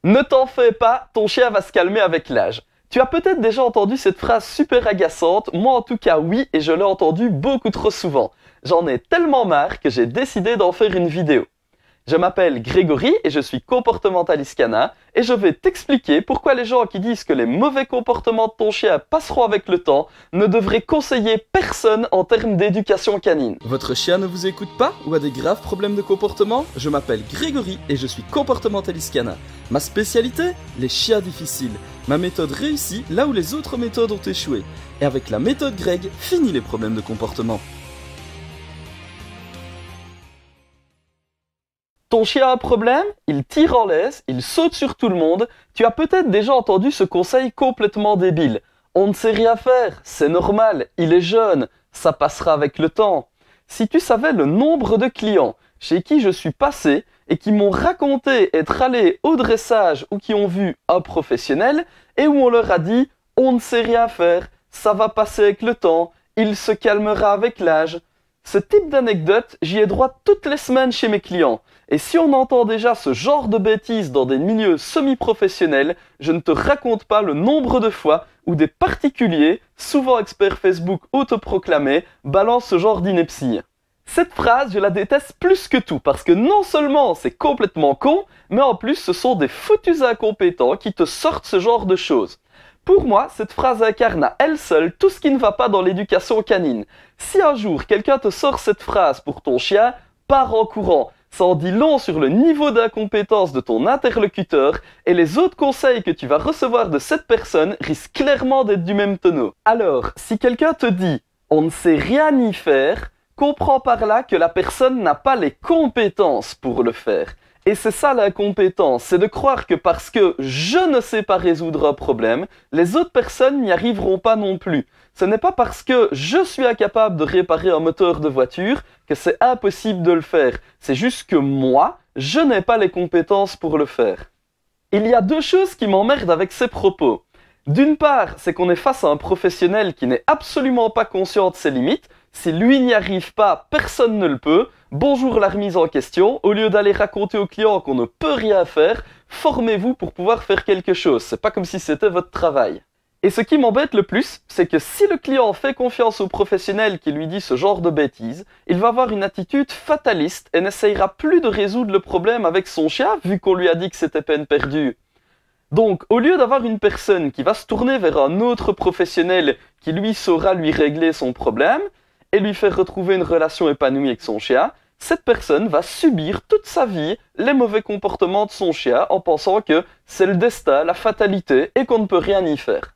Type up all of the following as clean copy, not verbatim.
Ne t'en fais pas, ton chien va se calmer avec l'âge. Tu as peut-être déjà entendu cette phrase super agaçante, moi en tout cas oui, et je l'ai entendue beaucoup trop souvent. J'en ai tellement marre que j'ai décidé d'en faire une vidéo. Je m'appelle Grégory et je suis comportementaliste canin et je vais t'expliquer pourquoi les gens qui disent que les mauvais comportements de ton chien passeront avec le temps ne devraient conseiller personne en termes d'éducation canine. Votre chien ne vous écoute pas ou a des graves problèmes de comportement? Je m'appelle Grégory et je suis comportementaliste canin. Ma spécialité? Les chiens difficiles. Ma méthode réussit là où les autres méthodes ont échoué. Et avec la méthode Greg, fini les problèmes de comportement. Ton chien a un problème, il tire en laisse, il saute sur tout le monde. Tu as peut-être déjà entendu ce conseil complètement débile. On ne sait rien faire, c'est normal, il est jeune, ça passera avec le temps. Si tu savais le nombre de clients chez qui je suis passé et qui m'ont raconté être allés au dressage ou qui ont vu un professionnel et où on leur a dit « on ne sait rien faire, ça va passer avec le temps, il se calmera avec l'âge ». Ce type d'anecdote, j'y ai droit toutes les semaines chez mes clients. Et si on entend déjà ce genre de bêtises dans des milieux semi-professionnels, je ne te raconte pas le nombre de fois où des particuliers, souvent experts Facebook autoproclamés, balancent ce genre d'ineptie. Cette phrase, je la déteste plus que tout, parce que non seulement c'est complètement con, mais en plus ce sont des foutus incompétents qui te sortent ce genre de choses. Pour moi, cette phrase incarne à elle seule tout ce qui ne va pas dans l'éducation canine. Si un jour quelqu'un te sort cette phrase pour ton chien, pars en courant. Ça en dit long sur le niveau d'incompétence de ton interlocuteur et les autres conseils que tu vas recevoir de cette personne risquent clairement d'être du même tonneau. Alors, si quelqu'un te dit « on ne sait rien y faire », comprends par là que la personne n'a pas les compétences pour le faire. Et c'est ça l'incompétence, c'est de croire que parce que je ne sais pas résoudre un problème, les autres personnes n'y arriveront pas non plus. Ce n'est pas parce que je suis incapable de réparer un moteur de voiture que c'est impossible de le faire. C'est juste que moi, je n'ai pas les compétences pour le faire. Il y a deux choses qui m'emmerdent avec ces propos. D'une part, c'est qu'on est face à un professionnel qui n'est absolument pas conscient de ses limites. Si lui n'y arrive pas, personne ne le peut. Bonjour la remise en question. Au lieu d'aller raconter au client qu'on ne peut rien faire, formez-vous pour pouvoir faire quelque chose. C'est pas comme si c'était votre travail. Et ce qui m'embête le plus, c'est que si le client fait confiance au professionnel qui lui dit ce genre de bêtises, il va avoir une attitude fataliste et n'essayera plus de résoudre le problème avec son chien vu qu'on lui a dit que c'était peine perdue. Donc, au lieu d'avoir une personne qui va se tourner vers un autre professionnel qui lui saura lui régler son problème et lui faire retrouver une relation épanouie avec son chien, cette personne va subir toute sa vie les mauvais comportements de son chien en pensant que c'est le destin, la fatalité et qu'on ne peut rien y faire.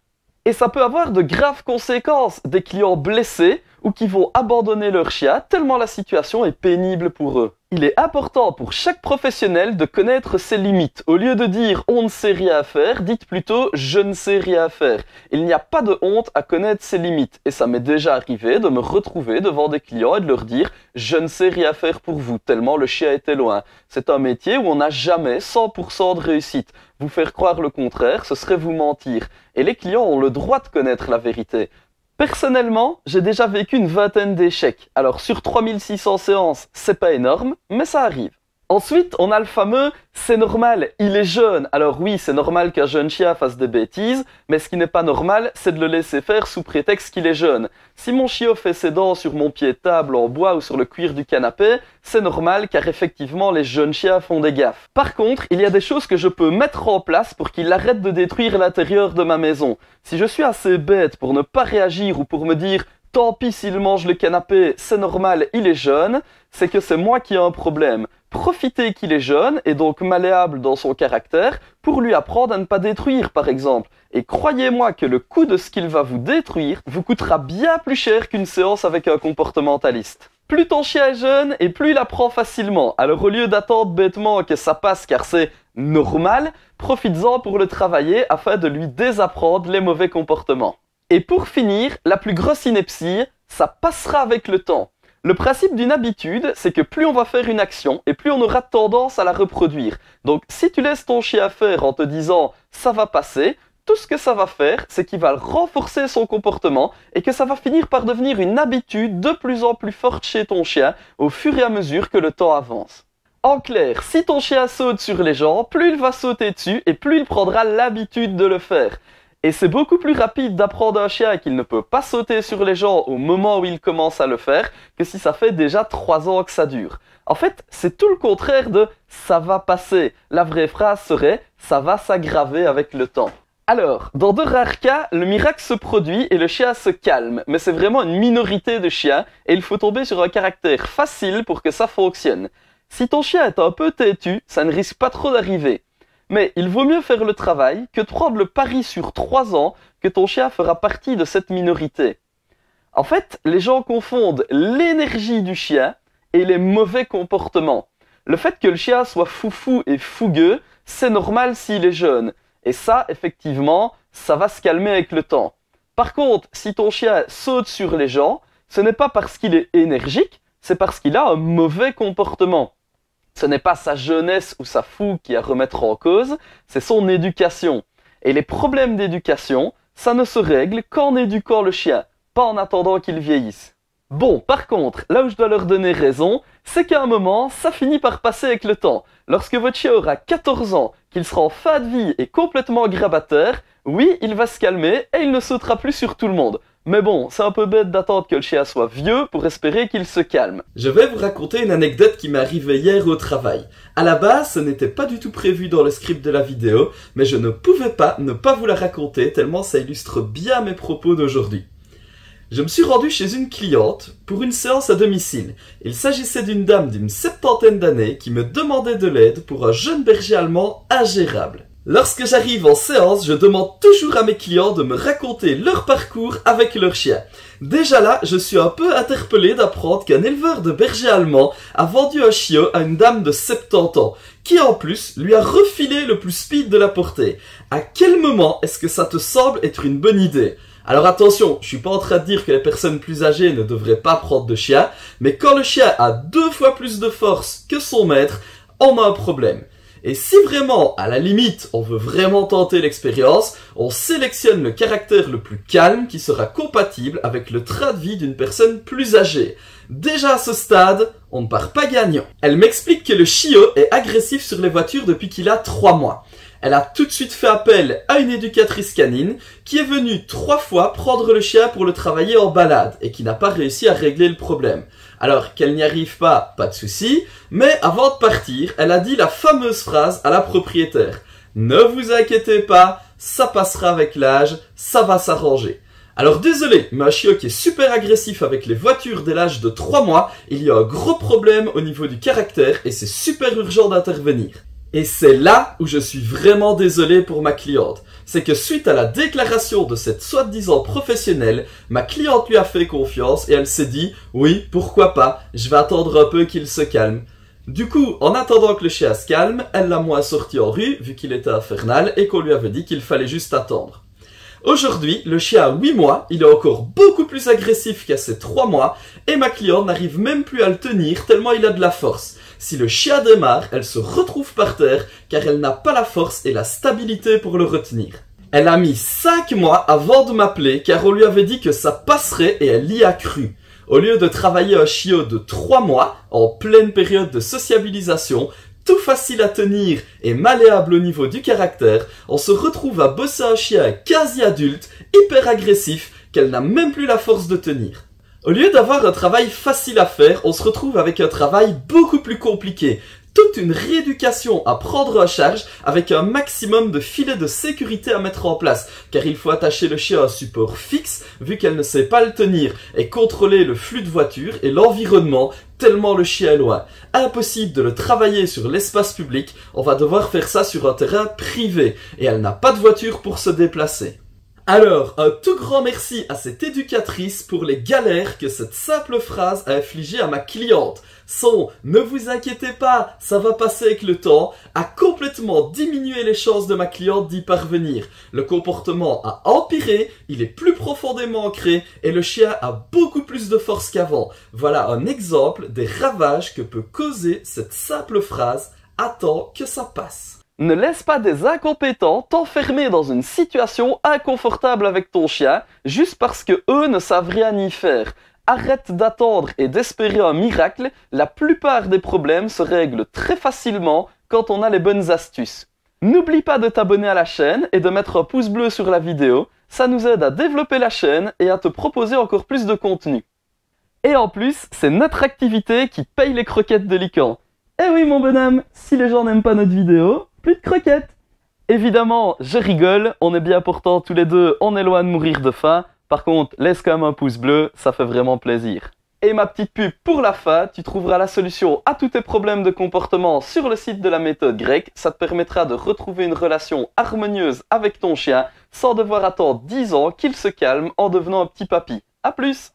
Et ça peut avoir de graves conséquences, des clients blessés ou qui vont abandonner leur chien tellement la situation est pénible pour eux. Il est important pour chaque professionnel de connaître ses limites. Au lieu de dire « on ne sait rien faire », dites plutôt « je ne sais rien faire ». Il n'y a pas de honte à connaître ses limites. Et ça m'est déjà arrivé de me retrouver devant des clients et de leur dire « je ne sais rien faire pour vous », tellement le chien était loin. C'est un métier où on n'a jamais 100% de réussite. Vous faire croire le contraire, ce serait vous mentir. Et les clients ont le droit de connaître la vérité. Personnellement, j'ai déjà vécu une vingtaine d'échecs. Alors sur 3600 séances, c'est pas énorme, mais ça arrive. Ensuite, on a le fameux « c'est normal, il est jeune ». Alors oui, c'est normal qu'un jeune chien fasse des bêtises, mais ce qui n'est pas normal, c'est de le laisser faire sous prétexte qu'il est jeune. Si mon chiot fait ses dents sur mon pied de table en bois ou sur le cuir du canapé, c'est normal car effectivement les jeunes chiens font des gaffes. Par contre, il y a des choses que je peux mettre en place pour qu'il arrête de détruire l'intérieur de ma maison. Si je suis assez bête pour ne pas réagir ou pour me dire « tant pis s'il mange le canapé, c'est normal, il est jeune », c'est que c'est moi qui ai un problème. Profitez qu'il est jeune et donc malléable dans son caractère pour lui apprendre à ne pas détruire par exemple. Et croyez-moi que le coût de ce qu'il va vous détruire vous coûtera bien plus cher qu'une séance avec un comportementaliste. Plus ton chien est jeune et plus il apprend facilement. Alors au lieu d'attendre bêtement que ça passe car c'est normal, profites-en pour le travailler afin de lui désapprendre les mauvais comportements. Et pour finir, la plus grosse ineptie, ça passera avec le temps. Le principe d'une habitude, c'est que plus on va faire une action et plus on aura tendance à la reproduire. Donc si tu laisses ton chien faire en te disant « ça va passer », tout ce que ça va faire, c'est qu'il va renforcer son comportement et que ça va finir par devenir une habitude de plus en plus forte chez ton chien au fur et à mesure que le temps avance. En clair, si ton chien saute sur les gens, plus il va sauter dessus et plus il prendra l'habitude de le faire. Et c'est beaucoup plus rapide d'apprendre à un chien qu'il ne peut pas sauter sur les gens au moment où il commence à le faire que si ça fait déjà 3 ans que ça dure. En fait, c'est tout le contraire de « ça va passer ». La vraie phrase serait « ça va s'aggraver avec le temps ». Alors, dans de rares cas, le miracle se produit et le chien se calme, mais c'est vraiment une minorité de chiens et il faut tomber sur un caractère facile pour que ça fonctionne. Si ton chien est un peu têtu, ça ne risque pas trop d'arriver. Mais il vaut mieux faire le travail que de prendre le pari sur 3 ans que ton chien fera partie de cette minorité. En fait, les gens confondent l'énergie du chien et les mauvais comportements. Le fait que le chien soit foufou et fougueux, c'est normal s'il est jeune. Et ça, effectivement, ça va se calmer avec le temps. Par contre, si ton chien saute sur les gens, ce n'est pas parce qu'il est énergique, c'est parce qu'il a un mauvais comportement. Ce n'est pas sa jeunesse ou sa fougue qui est à remettre en cause, c'est son éducation. Et les problèmes d'éducation, ça ne se règle qu'en éduquant le chien, pas en attendant qu'il vieillisse. Bon, par contre, là où je dois leur donner raison, c'est qu'à un moment, ça finit par passer avec le temps. Lorsque votre chien aura 14 ans, qu'il sera en fin de vie et complètement grabataire, oui, il va se calmer et il ne sautera plus sur tout le monde. Mais bon, c'est un peu bête d'attendre que le chien soit vieux pour espérer qu'il se calme. Je vais vous raconter une anecdote qui m'est arrivée hier au travail. À la base, ce n'était pas du tout prévu dans le script de la vidéo, mais je ne pouvais pas ne pas vous la raconter tellement ça illustre bien mes propos d'aujourd'hui. Je me suis rendu chez une cliente pour une séance à domicile. Il s'agissait d'une dame d'une 70aine d'années qui me demandait de l'aide pour un jeune berger allemand ingérable. Lorsque j'arrive en séance, je demande toujours à mes clients de me raconter leur parcours avec leur chien. Déjà là, je suis un peu interpellé d'apprendre qu'un éleveur de berger allemand a vendu un chiot à une dame de 70 ans, qui en plus lui a refilé le plus speed de la portée. À quel moment est-ce que ça te semble être une bonne idée ? Alors attention, je suis pas en train de dire que les personnes plus âgées ne devraient pas prendre de chien, mais quand le chien a 2 fois plus de force que son maître, on a un problème. Et si vraiment, à la limite, on veut vraiment tenter l'expérience, on sélectionne le caractère le plus calme qui sera compatible avec le train de vie d'une personne plus âgée. Déjà à ce stade, on ne part pas gagnant. Elle m'explique que le chiot est agressif sur les voitures depuis qu'il a 3 mois. Elle a tout de suite fait appel à une éducatrice canine qui est venue 3 fois prendre le chien pour le travailler en balade et qui n'a pas réussi à régler le problème. Alors qu'elle n'y arrive pas, pas de souci, mais avant de partir, elle a dit la fameuse phrase à la propriétaire. Ne vous inquiétez pas, ça passera avec l'âge, ça va s'arranger. Alors désolé, mais un chiot qui est super agressif avec les voitures dès l'âge de 3 mois, il y a un gros problème au niveau du caractère et c'est super urgent d'intervenir. Et c'est là où je suis vraiment désolé pour ma cliente. C'est que suite à la déclaration de cette soi-disant professionnelle, ma cliente lui a fait confiance et elle s'est dit « Oui, pourquoi pas, je vais attendre un peu qu'il se calme ». Du coup, en attendant que le chien se calme, elle l'a moins sorti en rue vu qu'il était infernal et qu'on lui avait dit qu'il fallait juste attendre. Aujourd'hui, le chien a 8 mois, il est encore beaucoup plus agressif qu'à ses 3 mois et ma cliente n'arrive même plus à le tenir tellement il a de la force. Si le chien démarre, elle se retrouve par terre car elle n'a pas la force et la stabilité pour le retenir. Elle a mis 5 mois avant de m'appeler car on lui avait dit que ça passerait et elle y a cru. Au lieu de travailler un chiot de 3 mois, en pleine période de sociabilisation, tout facile à tenir et malléable au niveau du caractère, on se retrouve à bosser un chien quasi adulte, hyper agressif, qu'elle n'a même plus la force de tenir. Au lieu d'avoir un travail facile à faire, on se retrouve avec un travail beaucoup plus compliqué. Toute une rééducation à prendre en charge avec un maximum de filets de sécurité à mettre en place, car il faut attacher le chien à un support fixe vu qu'elle ne sait pas le tenir et contrôler le flux de voiture et l'environnement tellement le chien est loin. Impossible de le travailler sur l'espace public, on va devoir faire ça sur un terrain privé et elle n'a pas de voiture pour se déplacer. Alors, un tout grand merci à cette éducatrice pour les galères que cette simple phrase a infligées à ma cliente. Son « Ne vous inquiétez pas, ça va passer avec le temps » a complètement diminué les chances de ma cliente d'y parvenir. Le comportement a empiré, il est plus profondément ancré et le chien a beaucoup plus de force qu'avant. Voilà un exemple des ravages que peut causer cette simple phrase « Attends que ça passe ». Ne laisse pas des incompétents t'enfermer dans une situation inconfortable avec ton chien juste parce que eux ne savent rien y faire. arrête d'attendre et d'espérer un miracle, la plupart des problèmes se règlent très facilement quand on a les bonnes astuces. N'oublie pas de t'abonner à la chaîne et de mettre un pouce bleu sur la vidéo, ça nous aide à développer la chaîne et à te proposer encore plus de contenu. Et en plus, c'est notre activité qui paye les croquettes de Lycan. Eh oui mon bonhomme, si les gens n'aiment pas notre vidéo, plus de croquettes. Évidemment, je rigole, on est bien pourtant tous les deux, on est loin de mourir de faim. Par contre, laisse quand même un pouce bleu, ça fait vraiment plaisir. Et ma petite pub pour la fin, tu trouveras la solution à tous tes problèmes de comportement sur le site de la méthode grecque. Ça te permettra de retrouver une relation harmonieuse avec ton chien sans devoir attendre 10 ans qu'il se calme en devenant un petit papy. A plus!